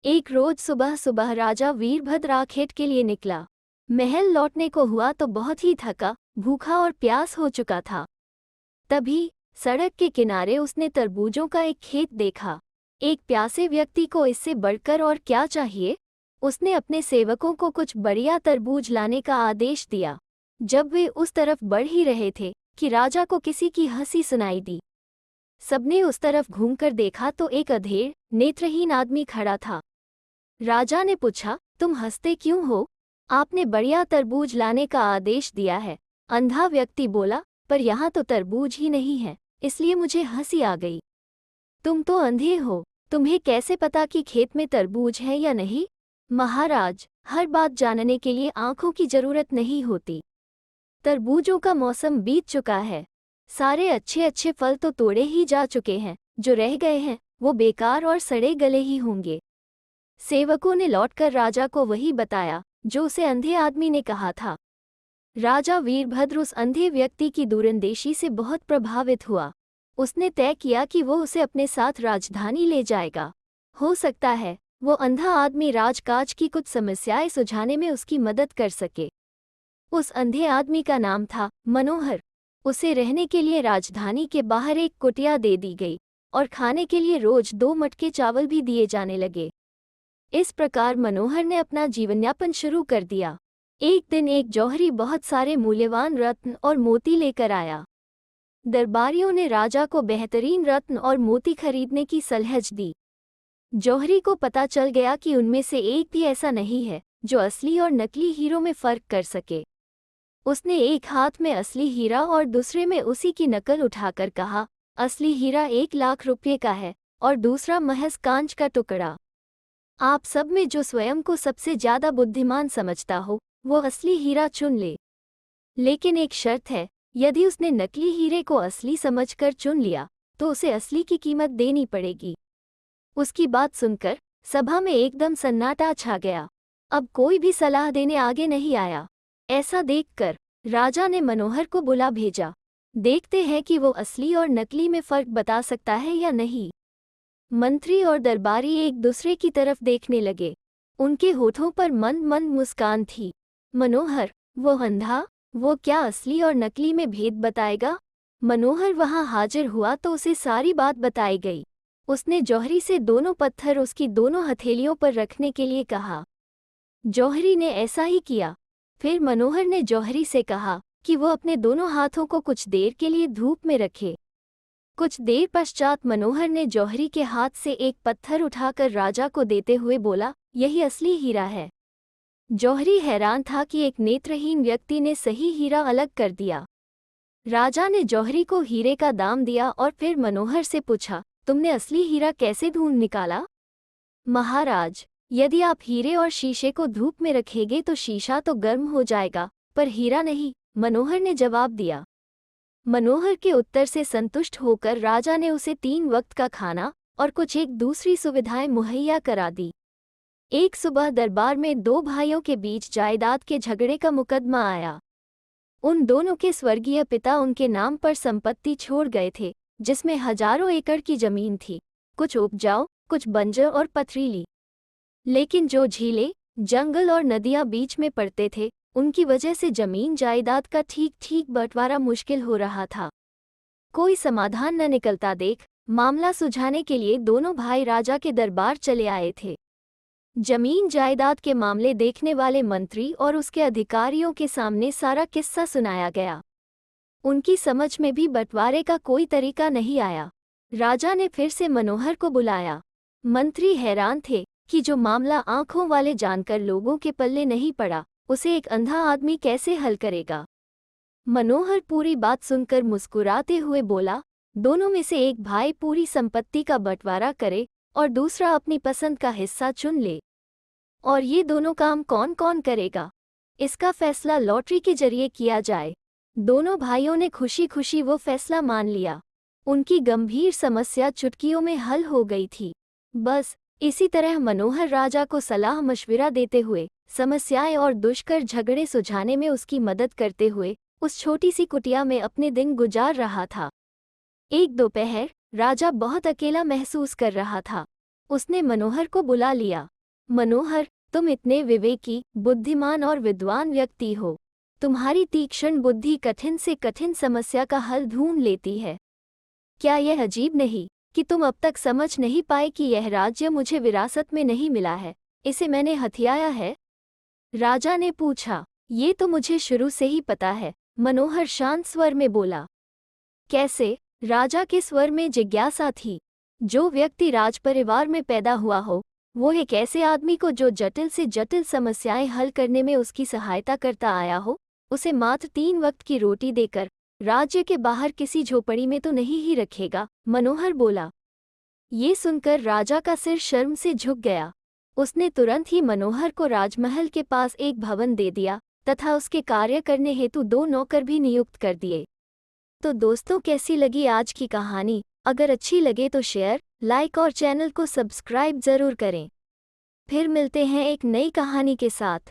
एक रोज सुबह सुबह राजा वीरभद्र आखेट के लिए निकला। महल लौटने को हुआ तो बहुत ही थका, भूखा और प्यास हो चुका था। तभी सड़क के किनारे उसने तरबूजों का एक खेत देखा। एक प्यासे व्यक्ति को इससे बढ़कर और क्या चाहिए। उसने अपने सेवकों को कुछ बढ़िया तरबूज लाने का आदेश दिया। जब वे उस तरफ बढ़ ही रहे थे कि राजा को किसी की हंसी सुनाई दी। सबने उस तरफ घूमकर देखा तो एक अधेड़, नेत्रहीन आदमी खड़ा था। राजा ने पूछा, तुम हंसते क्यों हो? आपने बढ़िया तरबूज लाने का आदेश दिया है। अंधा व्यक्ति बोला, पर यहाँ तो तरबूज ही नहीं है, इसलिए मुझे हंसी आ गई। तुम तो अंधे हो, तुम्हें कैसे पता कि खेत में तरबूज है या नहीं? महाराज, हर बात जानने के लिए आंखों की जरूरत नहीं होती। तरबूजों का मौसम बीत चुका है। सारे अच्छे अच्छे फल तो तोड़े ही जा चुके हैं, जो रह गए हैं वो बेकार और सड़े गले ही होंगे। सेवकों ने लौटकर राजा को वही बताया जो उसे अंधे आदमी ने कहा था। राजा वीरभद्र उस अंधे व्यक्ति की दूरंदेशी से बहुत प्रभावित हुआ। उसने तय किया कि वो उसे अपने साथ राजधानी ले जाएगा। हो सकता है वो अंधा आदमी राजकाज की कुछ समस्याएं सुलझाने में उसकी मदद कर सके। उस अंधे आदमी का नाम था मनोहर। उसे रहने के लिए राजधानी के बाहर एक कुटिया दे दी गई और खाने के लिए रोज 2 मटके चावल भी दिए जाने लगे। इस प्रकार मनोहर ने अपना जीवनयापन शुरू कर दिया। एक दिन एक जौहरी बहुत सारे मूल्यवान रत्न और मोती लेकर आया। दरबारियों ने राजा को बेहतरीन रत्न और मोती खरीदने की सलाह दी। जौहरी को पता चल गया कि उनमें से एक भी ऐसा नहीं है जो असली और नकली हीरों में फर्क कर सके। उसने एक हाथ में असली हीरा और दूसरे में उसी की नकल उठाकर कहा, असली हीरा 1 लाख रुपये का है और दूसरा महज कांच का टुकड़ा। आप सब में जो स्वयं को सबसे ज्यादा बुद्धिमान समझता हो वो असली हीरा चुन ले। लेकिन एक शर्त है, यदि उसने नकली हीरे को असली समझकर चुन लिया तो उसे असली की कीमत देनी पड़ेगी। उसकी बात सुनकर सभा में एकदम सन्नाटा छा गया। अब कोई भी सलाह देने आगे नहीं आया। ऐसा देखकर राजा ने मनोहर को बुला भेजा। देखते हैं कि वो असली और नकली में फर्क बता सकता है या नहीं। मंत्री और दरबारी एक दूसरे की तरफ देखने लगे। उनके होठों पर मंद मंद मुस्कान थी। मनोहर, वो अंधा, वो क्या असली और नकली में भेद बताएगा? मनोहर वहां हाजिर हुआ तो उसे सारी बात बताई गई। उसने जौहरी से दोनों पत्थर उसकी दोनों हथेलियों पर रखने के लिए कहा। जौहरी ने ऐसा ही किया। फिर मनोहर ने जौहरी से कहा कि वो अपने दोनों हाथों को कुछ देर के लिए धूप में रखे। कुछ देर पश्चात मनोहर ने जौहरी के हाथ से एक पत्थर उठाकर राजा को देते हुए बोला, यही असली हीरा है। जौहरी हैरान था कि एक नेत्रहीन व्यक्ति ने सही हीरा अलग कर दिया। राजा ने जौहरी को हीरे का दाम दिया और फिर मनोहर से पूछा, तुमने असली हीरा कैसे ढूंढ निकाला? महाराज, यदि आप हीरे और शीशे को धूप में रखेंगे तो शीशा तो गर्म हो जाएगा, पर हीरा नहीं, मनोहर ने जवाब दिया। मनोहर के उत्तर से संतुष्ट होकर राजा ने उसे 3 वक्त का खाना और कुछ एक दूसरी सुविधाएं मुहैया करा दी। एक सुबह दरबार में 2 भाइयों के बीच जायदाद के झगड़े का मुकदमा आया। उन दोनों के स्वर्गीय पिता उनके नाम पर संपत्ति छोड़ गए थे, जिसमें हजारों एकड़ की जमीन थी, कुछ उपजाऊ, कुछ बंजर और पथरीली। लेकिन जो झीलें, जंगल और नदियां बीच में पड़ते थे, उनकी वजह से जमीन जायदाद का ठीक ठीक बंटवारा मुश्किल हो रहा था। कोई समाधान न निकलता देख मामला सुलझाने के लिए दोनों भाई राजा के दरबार चले आए थे। जमीन जायदाद के मामले देखने वाले मंत्री और उसके अधिकारियों के सामने सारा किस्सा सुनाया गया। उनकी समझ में भी बंटवारे का कोई तरीका नहीं आया। राजा ने फिर से मनोहर को बुलाया। मंत्री हैरान थे कि जो मामला आंखों वाले जानकर लोगों के पल्ले नहीं पड़ा, उसे एक अंधा आदमी कैसे हल करेगा। मनोहर पूरी बात सुनकर मुस्कुराते हुए बोला, दोनों में से एक भाई पूरी संपत्ति का बंटवारा करे और दूसरा अपनी पसंद का हिस्सा चुन ले। और ये दोनों काम कौन कौन करेगा, इसका फैसला लॉटरी के जरिए किया जाए। दोनों भाइयों ने खुशी खुशी वो फैसला मान लिया। उनकी गंभीर समस्या चुटकियों में हल हो गई थी। बस इसी तरह मनोहर राजा को सलाह मशविरा देते हुए, समस्याएं और दुष्कर झगड़े सुलझाने में उसकी मदद करते हुए उस छोटी सी कुटिया में अपने दिन गुजार रहा था। एक दोपहर राजा बहुत अकेला महसूस कर रहा था। उसने मनोहर को बुला लिया। मनोहर, तुम इतने विवेकी, बुद्धिमान और विद्वान व्यक्ति हो। तुम्हारी तीक्ष्ण बुद्धि कठिन से कठिन समस्या का हल ढूंढ लेती है। क्या यह अजीब नहीं कि तुम अब तक समझ नहीं पाए कि यह राज्य मुझे विरासत में नहीं मिला है, इसे मैंने हथियाया है? राजा ने पूछा। ये तो मुझे शुरू से ही पता है, मनोहर शांत स्वर में बोला। कैसे? राजा के स्वर में जिज्ञासा थी। जो व्यक्ति राजपरिवार में पैदा हुआ हो, वो एक ऐसे आदमी को जो जटिल से जटिल समस्याएं हल करने में उसकी सहायता करता आया हो, उसे मात्र 3 वक्त की रोटी देकर राज्य के बाहर किसी झोपड़ी में तो नहीं ही रखेगा, मनोहर बोला। ये सुनकर राजा का सिर शर्म से झुक गया। उसने तुरंत ही मनोहर को राजमहल के पास एक भवन दे दिया तथा उसके कार्य करने हेतु 2 नौकर भी नियुक्त कर दिए। तो दोस्तों, कैसी लगी आज की कहानी? अगर अच्छी लगे तो शेयर, लाइक और चैनल को सब्सक्राइब जरूर करें। फिर मिलते हैं एक नई कहानी के साथ।